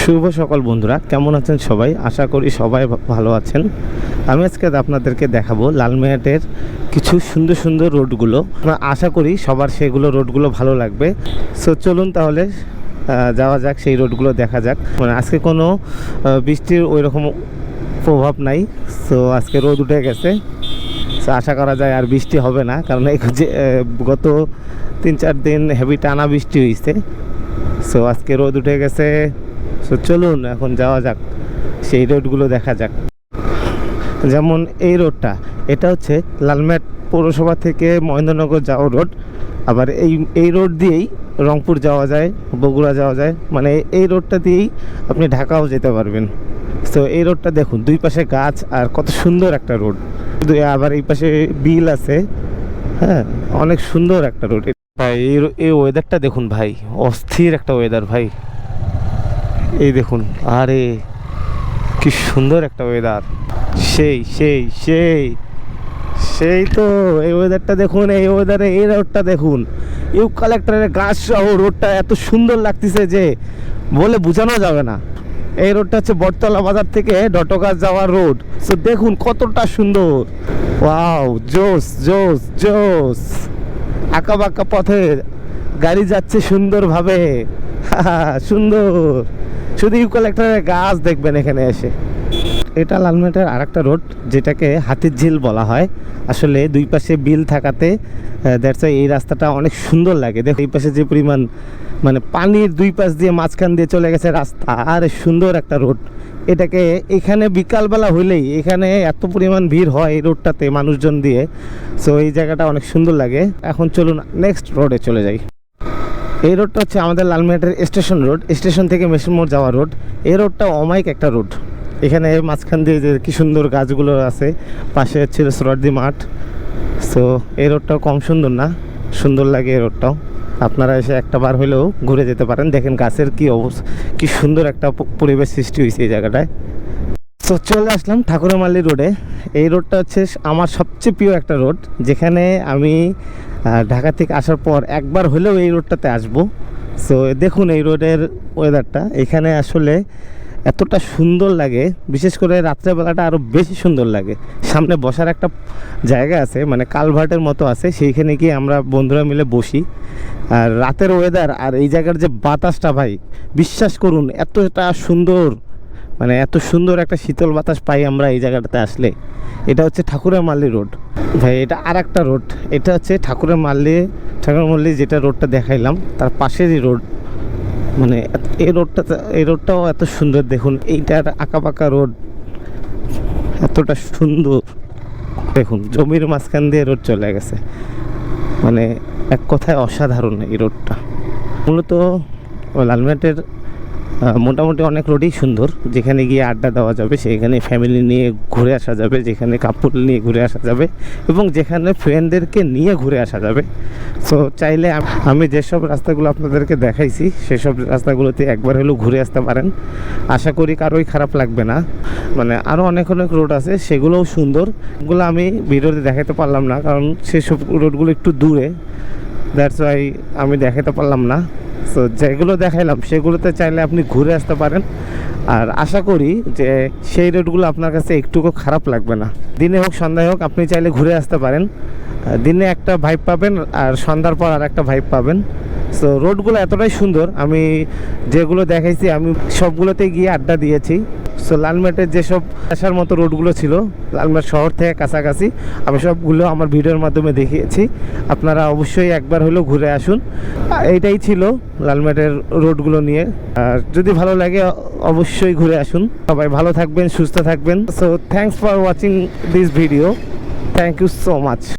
শুভ সকাল বন্ধুরা, কেমন আছেন সবাই? আশা করি সবাই ভালো আছেন। আমি আজকে আপনাদেরকে দেখাবো লালমিয়াটের কিছু সুন্দর সুন্দর রোডগুলো। আশা করি সবার সেগুলো রোডগুলো ভালো লাগবে। সো চলুন তাহলে যাওয়া যাক, সেই রোডগুলো দেখা যাক। মানে আজকে কোনো বৃষ্টির ওই রকম প্রভাব নাই। সো আজকে রোদ উঠে গেছে। সো আশা করা যায় আর বৃষ্টি হবে না, কারণ এই যে গত 3-4 দিন হেভি টানা বৃষ্টি হয়েছে। সো আজকে রোদ উঠে গেছে। সো চলুন এখন যাওয়া যাক, সেই রোডগুলো দেখা যাক। যেমন এই রোডটা, এটা হচ্ছে লালমিয়াট পৌরসভা থেকে মহেন্দ্রনগর যাওয়ার রোড। আবার এই রোড দিয়েই রংপুর যাওয়া যায়, বগুড়া যাওয়া যায়। মানে এই রোডটা দিয়েই আপনি ঢাকাও যেতে পারবেন। তো এই রোডটা দেখুন, দুই পাশে গাছ আর কত সুন্দর একটা রোড। আবার এই পাশে বিল আছে। হ্যাঁ, অনেক সুন্দর একটা রোড ভাই। এই ওয়েদারটা দেখুন ভাই, অস্থির একটা ওয়েদার ভাই। এই দেখুন, আরে কি সুন্দর একটা ওয়েদার। সেই সেই সেই সেই তো এই ওয়েদারটা দেখুন, এই ওয়েদারে এই রোডটা দেখুন, কালেক্টরের গাছ সহ রোডটা এত সুন্দর লাগতেছে যে বলে বোঝানো যাবে না। এই রোডটা হচ্ছে বটতলা বাজার থেকে ডটগাছ যাওয়ার রোড। সো দেখুন কতটা সুন্দর। ওয়াও, জোস জোস জোস। আঁকা বাঁকা পথে গাড়ি যাচ্ছে সুন্দরভাবে। সুন্দর, শুধু কালেক্টরের গাছ দেখবেন এখানে এসে। এটা লালমিয়াটের আরেকটা রোড, যেটাকে হাতির ঝিল বলা হয়। আসলে দুই পাশে বিল থাকাতে দ্যাটস ওয়াই এই রাস্তাটা অনেক সুন্দর লাগে। দেখো এই পাশে যে পরিমাণ, মানে পানির দুই পাশ দিয়ে মাঝখান দিয়ে চলে গেছে রাস্তা। আর সুন্দর একটা রোড এটাকে। এখানে বিকালবেলা হইলেই এখানে এত পরিমাণ ভিড় হয় এই রোডটাতে মানুষজন দিয়ে। সো এই জায়গাটা অনেক সুন্দর লাগে। এখন চলুন নেক্সট রোডে চলে যাই। এই রোডটা হচ্ছে আমাদের লালমিয়াটের স্টেশন রোড, স্টেশন থেকে মেশিন মোড় যাওয়ার রোড। এই রোডটা অমায়িক একটা রোড। এখানে মাঝখান দিয়ে যে কি সুন্দর গাছগুলো আছে, পাশে হচ্ছে সোহরাওয়ার্দী মাঠ। সো এই রোডটাও কম সুন্দর না, সুন্দর লাগে এই রোডটাও। আপনারা এসে একটা বার হলেও ঘুরে যেতে পারেন। দেখেন গাছের কি অবস্থা, কি সুন্দর একটা পরিবেশ সৃষ্টি হয়েছে এই জায়গাটায়। তো চলে আসলাম ঠাকুরমালী রোডে। এই রোডটা হচ্ছে আমার সবচেয়ে প্রিয় একটা রোড, যেখানে আমি ঢাকা থেকে আসার পর একবার হলেও এই রোডটাতে আসবো। সো দেখুন এই রোডের ওয়েদারটা, এখানে আসলে এতটা সুন্দর লাগে, বিশেষ করে রাত্রেবেলাটা আরও বেশি সুন্দর লাগে। সামনে বসার একটা জায়গা আছে, মানে কালভার্টের মতো আছে, সেইখানে গিয়ে আমরা বন্ধুরা মিলে বসি। আর রাতের ওয়েদার আর এই জায়গার যে বাতাসটা ভাই, বিশ্বাস করুন এতটা সুন্দর, মানে এত সুন্দর একটা শীতল বাতাস পাই আমরা এই জায়গাটাতে আসলে। এটা হচ্ছে ঠাকুরমালী রোড ভাই। এটা আর একটা রোড, এটা হচ্ছে ঠাকুরমালী যেটা রোডটা দেখাইলাম তার পাশেরই রোড। মানে এই রোডটাও এত সুন্দর। দেখুন এইটার আঁকাবাঁকা রোড এতটা সুন্দর। দেখুন জমির মাঝখান দিয়ে রোড চলে গেছে, মানে এক কথায় অসাধারণ এই রোডটা। মূলত লালমিয়াটের মোটামুটি অনেক রোডই সুন্দর, যেখানে গিয়ে আড্ডা দেওয়া যাবে, সেখানে ফ্যামিলি নিয়ে ঘুরে আসা যাবে, যেখানে কাপড় নিয়ে ঘুরে আসা যাবে, এবং যেখানে ফ্রেন্ডদেরকে নিয়ে ঘুরে আসা যাবে। সো চাইলে আমি যেসব রাস্তাগুলো আপনাদেরকে দেখাইছি সেসব রাস্তাগুলোতে একবার হলেও ঘুরে আসতে পারেন। আশা করি কারোই খারাপ লাগবে না। মানে আরও অনেক অনেক রোড আছে, সেগুলোও সুন্দর। ওগুলো আমি ভিডিওতে দেখাতে পারলাম না, কারণ সেসব রোডগুলো একটু দূরে, দ্যাটস ওয়াই আমি দেখাতে পারলাম না। সো যেগুলো দেখাইলাম সেগুলোতে চাইলে আপনি ঘুরে আসতে পারেন। আর আশা করি যে সেই রোডগুলো আপনার কাছে একটুকু খারাপ লাগবে না। দিনে হোক সন্ধ্যায় হোক আপনি চাইলে ঘুরে আসতে পারেন। দিনে একটা ভাইব পাবেন আর সন্ধ্যার পর আর একটা ভাইব পাবেন। সো রোডগুলো এতটাই সুন্দর, আমি যেগুলো দেখাইছি আমি সবগুলোতে গিয়ে আড্ডা দিয়েছি। সো লালমিয়াটের যেসব আসার মতো রোডগুলো ছিল লালমিয়াট শহর থেকে কাছাকাছি, আমি সবগুলো আমার ভিডিওর মাধ্যমে দেখিয়েছি। আপনারা অবশ্যই একবার হলেও ঘুরে আসুন। এইটাই ছিল লালমিয়াটের রোডগুলো নিয়ে। আর যদি ভালো লাগে অবশ্যই ঘুরে আসুন। সবাই ভালো থাকবেন, সুস্থ থাকবেন। So thanks for watching this video. Thank you so much.